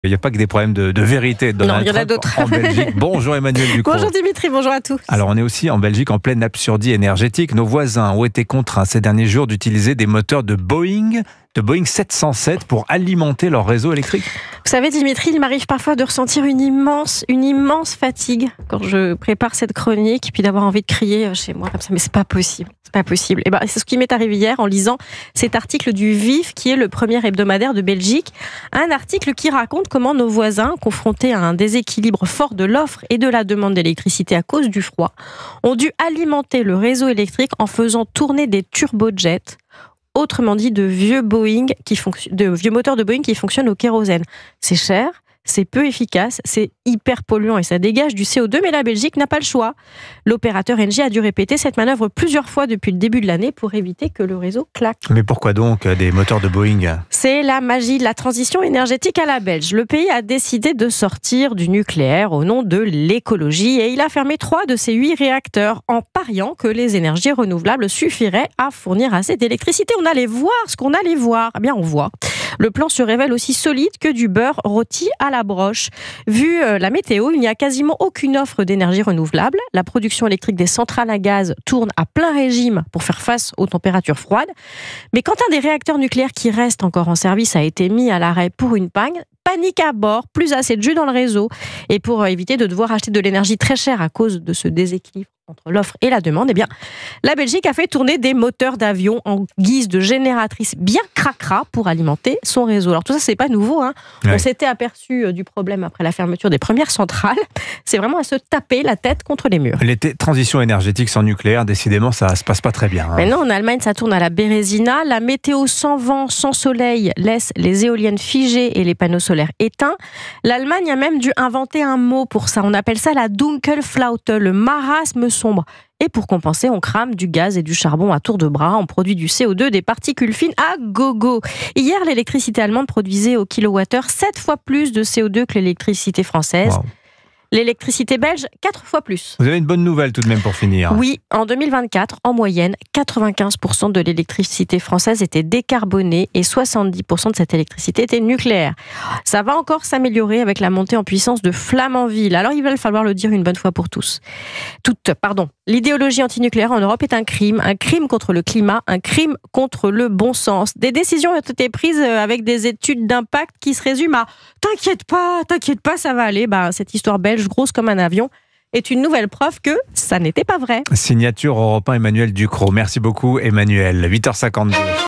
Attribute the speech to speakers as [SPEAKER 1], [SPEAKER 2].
[SPEAKER 1] Il n'y a pas que des problèmes de vérité.
[SPEAKER 2] Non, il y en a d'autres.
[SPEAKER 1] En Belgique. Bonjour Emmanuel Ducrot.
[SPEAKER 2] Bonjour Dimitri, bonjour à tous.
[SPEAKER 1] Alors on est aussi en Belgique en pleine absurdie énergétique. Nos voisins ont été contraints ces derniers jours d'utiliser des moteurs de Boeing 707 pour alimenter leur réseau électrique.
[SPEAKER 2] Vous savez Dimitri, il m'arrive parfois de ressentir une immense fatigue quand je prépare cette chronique, puis d'avoir envie de crier chez moi comme ça, mais c'est pas possible. C'est pas possible. Et c'est ce qui m'est arrivé hier en lisant cet article du Vif, qui est le premier hebdomadaire de Belgique. Un article qui raconte comment nos voisins, confrontés à un déséquilibre fort de l'offre et de la demande d'électricité à cause du froid, ont dû alimenter le réseau électrique en faisant tourner des turbojets, autrement dit de vieux moteurs de Boeing qui fonctionnent au kérosène. C'est cher, c'est peu efficace, c'est hyper polluant et ça dégage du CO2, mais la Belgique n'a pas le choix. L'opérateur Engie a dû répéter cette manœuvre plusieurs fois depuis le début de l'année pour éviter que le réseau claque.
[SPEAKER 1] Mais pourquoi donc des moteurs de Boeing ?
[SPEAKER 2] C'est la magie de la transition énergétique à la Belge. Le pays a décidé de sortir du nucléaire au nom de l'écologie et il a fermé 3 de ses 8 réacteurs en pariant que les énergies renouvelables suffiraient à fournir assez d'électricité. On allait voir ce qu'on allait voir. Eh bien, on voit. Le plan se révèle aussi solide que du beurre rôti à la broche. Vu la météo, il n'y a quasiment aucune offre d'énergie renouvelable. La production électrique des centrales à gaz tourne à plein régime pour faire face aux températures froides. Mais quand un des réacteurs nucléaires qui reste encore en service a été mis à l'arrêt pour une panne, panique à bord, plus assez de jus dans le réseau. Et pour éviter de devoir acheter de l'énergie très chère à cause de ce déséquilibre entre l'offre et la demande, la Belgique a fait tourner des moteurs d'avion en guise de génératrice bien cracra pour alimenter son réseau. Alors tout ça, c'est pas nouveau. Ouais. On s'était aperçu du problème après la fermeture des premières centrales. C'est vraiment à se taper la tête contre les murs.
[SPEAKER 1] L'été, transition énergétique sans nucléaire, décidément, ça se passe pas très bien.
[SPEAKER 2] Mais non, en Allemagne, ça tourne à la Bérésina. La météo sans vent, sans soleil, laisse les éoliennes figées et les panneaux solaires éteints. L'Allemagne a même dû inventer un mot pour ça. On appelle ça la Dunkelflaute, le marasme sombre. Et pour compenser, on crame du gaz et du charbon à tour de bras. On produit du CO2, des particules fines à gogo. Hier, l'électricité allemande produisait au kilowattheure 7 fois plus de CO2 que l'électricité française. Wow. L'électricité belge, 4 fois plus.
[SPEAKER 1] Vous avez une bonne nouvelle tout de même pour finir.
[SPEAKER 2] Oui, en 2024, en moyenne, 95% de l'électricité française était décarbonée et 70% de cette électricité était nucléaire. Ça va encore s'améliorer avec la montée en puissance de Flamanville. Alors il va falloir le dire une bonne fois pour tous. L'idéologie antinucléaire en Europe est un crime contre le climat, un crime contre le bon sens. Des décisions ont été prises avec des études d'impact qui se résument à « t'inquiète pas, ça va aller ». Cette histoire belge grosse comme un avion est une nouvelle preuve que ça n'était pas vrai.
[SPEAKER 1] Signature Europe 1 Emmanuel Ducrot. Merci beaucoup Emmanuel. 8h52.